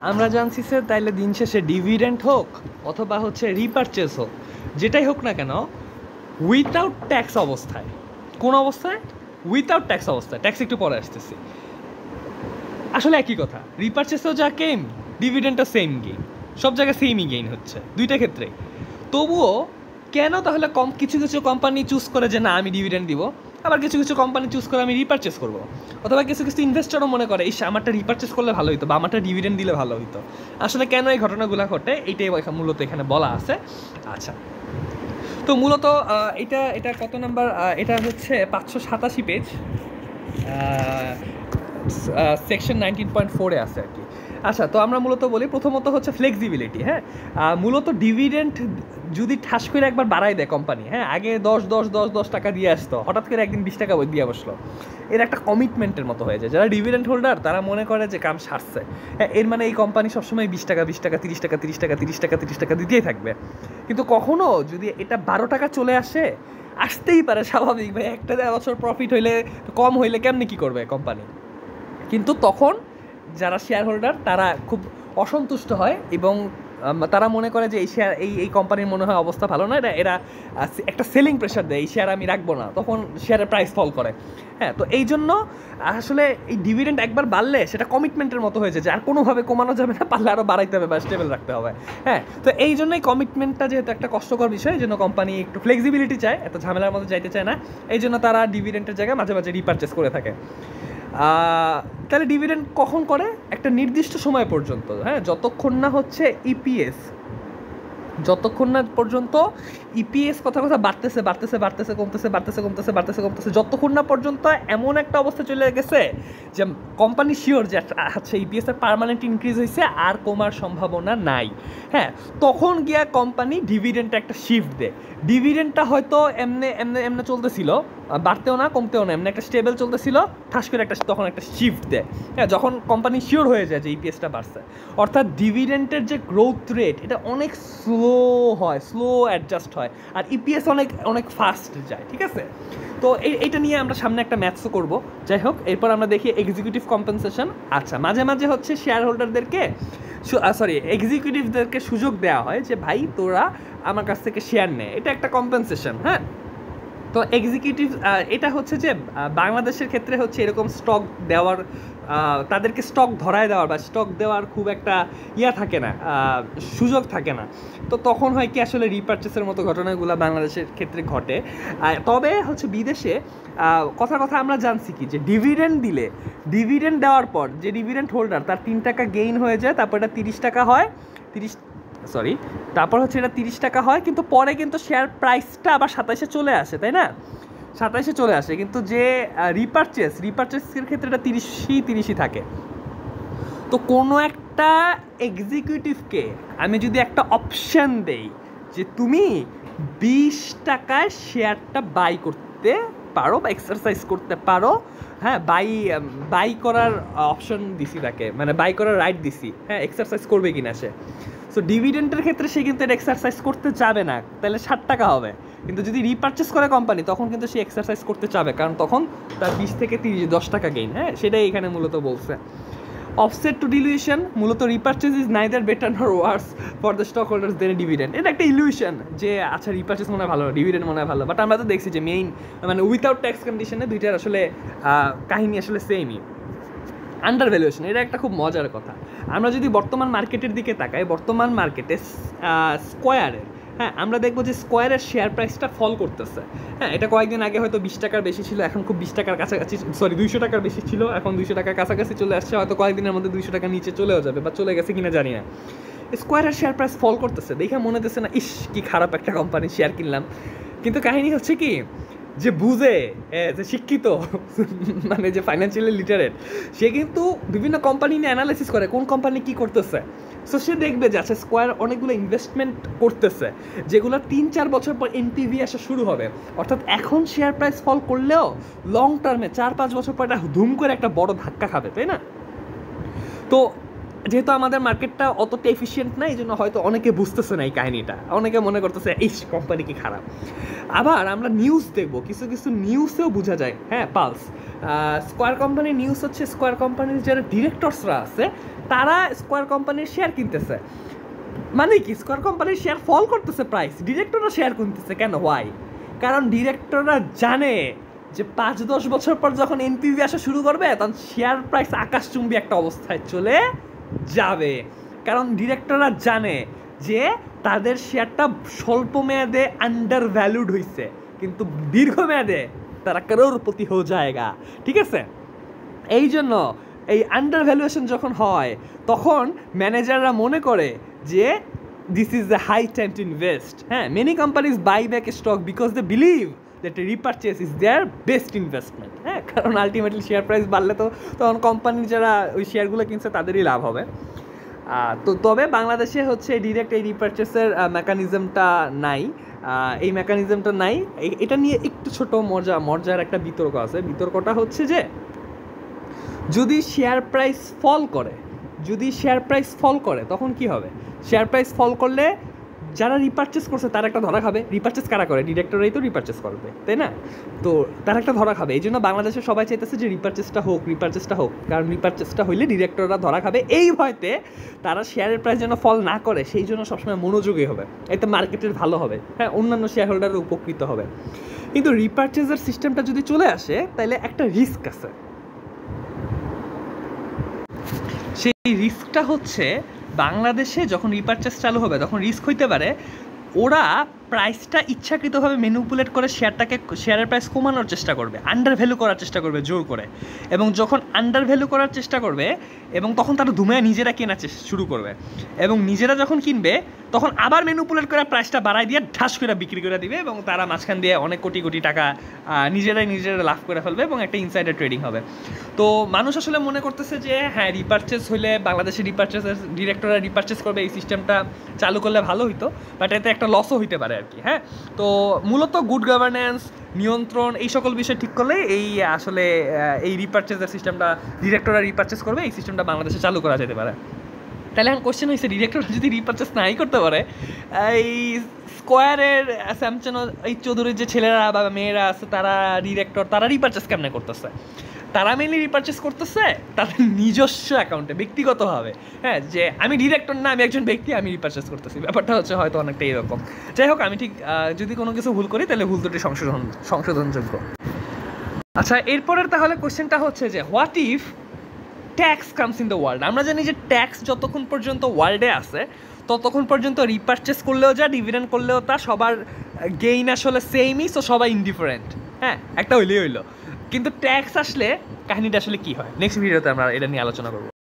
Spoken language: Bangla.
আমরা জানছি স্যার তাইলে দিন শেষে ডিভিডেন্ড হোক অথবা হচ্ছে রিপারচেস হোক, যেটাই হোক না কেন উইথাউট ট্যাক্স অবস্থায়, কোন অবস্থায়? উইথাউট ট্যাক্স অবস্থায়। ট্যাক্স একটু পরে আসতেছি। আসলে একই কথা, রিপারচেসও যা গেইন, ডিভিডেন্ডও সেম গেইন, সব জায়গায় সেমই গেইন হচ্ছে দুইটা ক্ষেত্রে। তবুও কেন তাহলে কিছু কিছু কোম্পানি চুজ করে যে না আমি ডিভিডেন্ড দিব, আবার কিছু কিছু কোম্পানি চুজ করে আমি রিপারচেস করবো, অথবা কিছু কিছু ইনভেস্টরও মনে করে ইস আমারটা রিপারচেস করলে ভালো হতো বা আমারটা ডিভিডেন্ড দিলে ভালো হতো। আসলে কেন এই ঘটনাগুলো ঘটে এইটাই মূলত এখানে বলা আছে। আচ্ছা, তো মূলত এটা এটা কত নাম্বার? এটা হচ্ছে 587 পেজ, সেকশন 19.4-এ আছে আর কি। আচ্ছা, তো আমরা মূলত বলি প্রথমত হচ্ছে ফ্লেক্সিবিলিটি। হ্যাঁ, মূলত ডিভিডেন্ড যদি ঠাস করে একবার বাড়াই দেয় কোম্পানি, হ্যাঁ আগে 10 টাকা দিয়ে আসতো, হঠাৎ করে একদিন 20 টাকা দিয়ে বসলো, এর একটা কমিটমেন্টের মতো হয়ে যায়। যারা ডিভিডেন্ড হোল্ডার তারা মনে করে যে কাম সারছে, হ্যাঁ এর মানে এই কোম্পানি সবসময় 20 টাকা 30 টাকা 30 টাকা দিতেই থাকবে। কিন্তু কখনো যদি এটা 12 টাকা চলে আসে, আসতেই পারে, স্বাভাবিক ভাই, একটা বছর প্রফিট হইলে কম হইলে কেমনি কী করবে কোম্পানি? কিন্তু তখন যারা শেয়ার হোল্ডার তারা খুব অসন্তুষ্ট হয় এবং তারা মনে করে যে এই শেয়ার এই কোম্পানির মনে হয় অবস্থা ভালো না, এরা একটা সেলিং প্রেশার দেয়, এই শেয়ার আমি রাখবো না, তখন শেয়ারের প্রাইস ফল করে। হ্যাঁ, তো এই জন্য আসলে এই ডিভিডেন্ড একবার বাড়লে সেটা কমিটমেন্টের মতো হয়েছে যে আর কোনোভাবে কমানো যাবে না, পারলে আরও বাড়াইতে হবে বা স্টেবল রাখতে হবে। হ্যাঁ, তো এই জন্যই কমিটমেন্টটা যেহেতু একটা কষ্টকর বিষয়, এই জন্য কোম্পানি একটু ফ্লেক্সিবিলিটি চায়, এত ঝামেলার মধ্যে যাইতে চায় না, এই জন্য তারা ডিভিডেন্টের জায়গায় মাঝে মাঝে রিপারচেস করে থাকে। তাহলে ডিভিডেন্ড কখন করে? একটা নির্দিষ্ট সময় পর্যন্ত, হ্যাঁ যতক্ষণ না হচ্ছে ইপিএস, যতক্ষণ না পর্যন্ত ইপিএস কথা বাড়তেছে কমতেছে, যতক্ষণ না পর্যন্ত এমন একটা অবস্থা চলে গেছে যে কোম্পানি শিওর যে আচ্ছা ইপিএস এর পার্মানেন্ট ইনক্রিজ হয়েছে, আর কমার সম্ভাবনা নাই, হ্যাঁ তখন গিয়া কোম্পানি ডিভিডেন্ডটা একটা শিফট দেয়। ডিভিডেন্ডটা হয়তো এমনে চলতেছিল, বাড়তেও না কমতেও না, এমনি একটা স্টেবল চলতেছিল, ঠাস করে তখন একটা শিফট দেয়, হ্যাঁ যখন কোম্পানি শিওর হয়ে যায় যে ইপিএসটা বাড়ছে। অর্থাৎ ডিভিডেন্টের যে গ্রোথ রেট এটা অনেক স্লো হয়, স্লো অ্যাডজাস্ট হয়, আর ইপিএস অনেক অনেক ফাস্ট যায়। ঠিক আছে, তো এইটা নিয়ে আমরা সামনে একটা ম্যাথসও করব। যাই হোক, এরপর আমরা দেখি এক্সিকিউটিভ কম্পেনসেশন। আচ্ছা, মাঝে মাঝে হচ্ছে শেয়ার হোল্ডারদেরকে এক্সিকিউটিভদেরকে সুযোগ দেওয়া হয় যে ভাই তোরা আমার কাছ থেকে শেয়ার নেয়, এটা একটা কম্পেনসেশন। হ্যাঁ, তো এক্সিকিউটিভ এটা হচ্ছে যে বাংলাদেশের ক্ষেত্রে হচ্ছে এরকম স্টক দেওয়ার, তাদেরকে স্টক ধরায় দেওয়ার বা স্টক দেওয়ার খুব একটা থাকে না, সুযোগ থাকে না। তো তখন হয় কি আসলে রিপারচেসের মতো ঘটনাগুলো বাংলাদেশের ক্ষেত্রে ঘটে। তবে হচ্ছে বিদেশে কথা আমরা জানছি কি যে ডিভিডেন্ড দেওয়ার পর যে ডিভিডেন্ড হোল্ডার তার 3 টাকা গেইন হয়ে যায়, তারপর এটা 30 টাকা হয়, তারপর হচ্ছে এটা 30 টাকা হয়, কিন্তু পরে কিন্তু শেয়ার প্রাইসটা আবার 27-এ চলে আসে, তাই না? 27-এ চলে আসে, কিন্তু যে রিপারচেসের ক্ষেত্রে এটা 30ই থাকে। তো কোনো একটা এক্সিকিউটিভকে আমি যদি একটা অপশান দেই যে তুমি 20 টাকায় শেয়ারটা বাই করতে পারো বা এক্সারসাইজ করতে পারো, হ্যাঁ বাই করার অপশন দিছি তাকে, মানে বাই করার রাইট দিছি, হ্যাঁ এক্সারসাইজ করবে কিনা সে। সো ডিভিডেন্টের ক্ষেত্রে সে কিন্তু এটা এক্সারসাইজ করতে চাবে না, তাহলে 60 টাকা হবে। কিন্তু যদি রিপারচেস করে কোম্পানি তখন কিন্তু সে এক্সারসাইজ করতে চাবে, কারণ তখন তার 20 থেকে 10 টাকা গেইন। হ্যাঁ, সেটাই এখানে মূলত বলছে। অফসেট টু ডিলিউশন, মূলত repurchase is neither better nor worse for the stock holders than dividend. এটা একটা ইলিউশন যে আচ্ছা রিপারচেস মনে হয় ভালো, ডিভিডেন্ড মনে হয় ভালো, বাট আমরা তো দেখছি যে মানে উইথাউট ট্যাক্স কন্ডিশনে দুইটার আসলে কাহিনী আসলে সেমই। আন্ডার ভ্যালুয়েশন, এটা একটা খুব মজার কথা। আমরা যদি বর্তমান মার্কেটের দিকে তাকাই, বর্তমান মার্কেটে স্কোয়ারের, হ্যাঁ আমরা দেখবো যে স্কোয়ারের শেয়ার প্রাইসটা ফল করতেছে। হ্যাঁ, এটা কয়েকদিন আগে হয়তো 20 টাকার বেশি ছিল, এখন খুব 20 টাকার কাছাকাছি, 200 টাকার বেশি ছিল, এখন 200 টাকার কাছাকাছি চলে আসছে, হয়তো কয়েকদিনের মধ্যে 200 টাকার নিচে চলেও যাবে বা চলে গেছে কিনা জানি না। স্কোয়ারের শেয়ার প্রাইস ফল করতেছে দেখে মনে হতেছে না ইস কি খারাপ একটা কোম্পানি, শেয়ার কিনলাম। কিন্তু কাহিনী হচ্ছে কি, যে বুঝে, যে শিক্ষিত, মানে যে ফাইন্যান্সিয়ালি লিটারেট, সে কিন্তু বিভিন্ন কোম্পানি নিয়ে অ্যানালাইসিস করে কোন কোম্পানি কী করতেছে। সো সে দেখবে যে আচ্ছা স্কোয়ার অনেকগুলো ইনভেস্টমেন্ট করতেছে যেগুলো 3-4 বছর পর এনপিভি আসা শুরু হবে, অর্থাৎ এখন শেয়ার প্রাইস ফল করলেও লং টার্মে 4-5 বছর পর এটা ধুম করে একটা বড় ধাক্কা খাবে, তাই না? তো যেহেতু আমাদের মার্কেটটা অতটা এফিসিয়েন্ট না, এই জন্য হয়তো অনেকে বুঝতেছে না এই কাহিনিটা, অনেকে মনে করতেছে এই কোম্পানি কি খারাপ। আবার আমরা নিউজ দেখবো, কিছু নিউজেও বোঝা যায়, হ্যাঁ পালস, স্কোয়ার কোম্পানির নিউজ হচ্ছে স্কোয়ার কোম্পানির যারা ডিরেক্টরসরা আছে তারা স্কোয়ার কোম্পানির শেয়ার কিনতেছে। মানে কি, স্কোয়ার কোম্পানির শেয়ার ফল করতেছে প্রাইস, ডিরেক্টররা শেয়ার কিনতেছে কেন? হোয়াই? কারণ ডিরেক্টররা জানে যে 5-10 বছর পর যখন এনপিভি আসা শুরু করবে তখন শেয়ার প্রাইস আকাশচুম্বী একটা অবস্থায় চলে যাবে। কারণ ডিরেক্টররা জানে যে তাদের শেয়ারটা স্বল্প মেয়াদে আন্ডার ভ্যালুড হয়েছে, কিন্তু দীর্ঘমেয়াদে তারা করোড়পতি হয়ে যায়গা। ঠিক আছে, এই জন্য এই আন্ডার ভ্যালুয়েশন যখন হয় তখন ম্যানেজাররা মনে করে যে this is the high time to invest. হ্যাঁ, many companies buy back stock because they believe that repurchase is their best investment. হ্যাঁ, কারণ আলটিমেটলি শেয়ার প্রাইস বাড়লে তো তখন কোম্পানির যারা ওই শেয়ারগুলো কিনছে তাদেরই লাভ হবে। তো তবে বাংলাদেশে হচ্ছে ডিরেক্ট এই রিপারচেসের মেকানিজমটা নাই। এই মেকানিজমটা নাই, এটা নিয়ে একটু ছোট মজার একটা বিতর্ক আছে। বিতর্কটা হচ্ছে যে যদি শেয়ার প্রাইস ফল করে তখন কি হবে? শেয়ার প্রাইস ফল করলে যারা রিপারচেস করছে তারা একটা ধরা খাবে। রিপারচেস কারা করে? ডিরেক্টররাই তো রিপারচেস করবে, তাই না? তো তারা একটা ধরা খাবে। এই জন্য বাংলাদেশে সবাই চাইতেছে যে রিপারচেসটা হোক, কারণ রিপারচেসটা হইলে ডিরেক্টররা ধরা খাবে। এই ভয়তে তারা শেয়ারের প্রাইস যেন ফল না করে সেই জন্য সবসময় মনোযোগী হবে, এতে মার্কেটের ভালো হবে। হ্যাঁ, অন্যান্য শেয়ার হোল্ডাররা উপকৃত হবে। কিন্তু রিপারচেসের সিস্টেমটা যদি চলে আসে তাহলে একটা রিস্ক আছে। সেই রিস্কটা হচ্ছে বাংলাদেশে যখন রিপারচেস চালু হবে তখন রিস্ক হইতে পারে ওরা প্রাইসটা ইচ্ছাকৃতভাবে ম্যানিপুলেট করে শেয়ারের প্রাইস কমানোর চেষ্টা করবে, আন্ডার ভ্যালু করার চেষ্টা করবে জোর করে। এবং যখন আন্ডার ভ্যালু করার চেষ্টা করবে এবং তখন তারা ধুমায় নিজেরা কেনা শুরু করবে, এবং নিজেরা যখন কিনবে তখন আবার ম্যানিপুলেট করে প্রাইসটা বাড়াই দিয়ে ঢাস করে বিক্রি করে দিবে, এবং তারা মাঝখান দিয়ে অনেক কোটি কোটি টাকা নিজেরা লাভ করে ফেলবে এবং একটা ইনসাইডার ট্রেডিং হবে। তো মানুষ আসলে মনে করতেছে যে হ্যাঁ, রিপারচেস হইলে বাংলাদেশে ডিরেক্টররা রিপারচেস করবে, এই সিস্টেমটা চালু করলে ভালো হইতো, বাট এতে একটা লসও হইতে পারে আর কি। হ্যাঁ, তো মূলত গুড গভর্নেন্স, নিয়ন্ত্রণ, এই সকল বিষয় ঠিক করলে আসলে এই রিপারচেসের সিস্টেমটা, ডিরেক্টররা রিপারচেস করবে, এই সিস্টেমটা বাংলাদেশে চালু করা যেতে পারে। তাহলে এখন কোশ্চেন হয়েছে, ডিরেক্টররা যদি রিপারচেস নাই করতে পারে, এই স্কোয়ারের স্যামসন, এই চৌধুরীর যে ছেলেরা বা মেয়েরা আছে তারা তারা রিপারচেস কেমনে করতেছে? তারা মেনলি রিপারচেস করতেছে তাদের নিজস্ব অ্যাকাউন্টে, ব্যক্তিগতভাবে। হ্যাঁ, যে আমি ডিরেক্টর না, আমি একজন ব্যক্তি, আমি রিপারচেস করতেছি। ব্যাপারটা হচ্ছে হয়তো অনেকটা এরকম। যাই হোক, আমি ঠিক যদি কোনো কিছু ভুল করি তাহলে ভুল ত্রুটি সংশোধনযোগ্য। আচ্ছা, এরপরের তাহলে কোশ্চেনটা হচ্ছে যে what if tax comes in the world? আমরা জানি যে ট্যাক্স যতক্ষণ পর্যন্ত ওয়ার্ল্ডে আছে ততক্ষণ পর্যন্ত রিপারচেস করলেও যা, ডিভিডেন্ড করলেও তা, সবার গেইন আসলে সেমই, সো সবাই ইনডিফারেন্ট। হ্যাঁ, একটা হইলো, কিন্তু ট্যাক্স আসলে কাহিনীটা আসলে কী হয়? নেক্সট ভিডিওতে আমরা এটা নিয়ে আলোচনা করবো।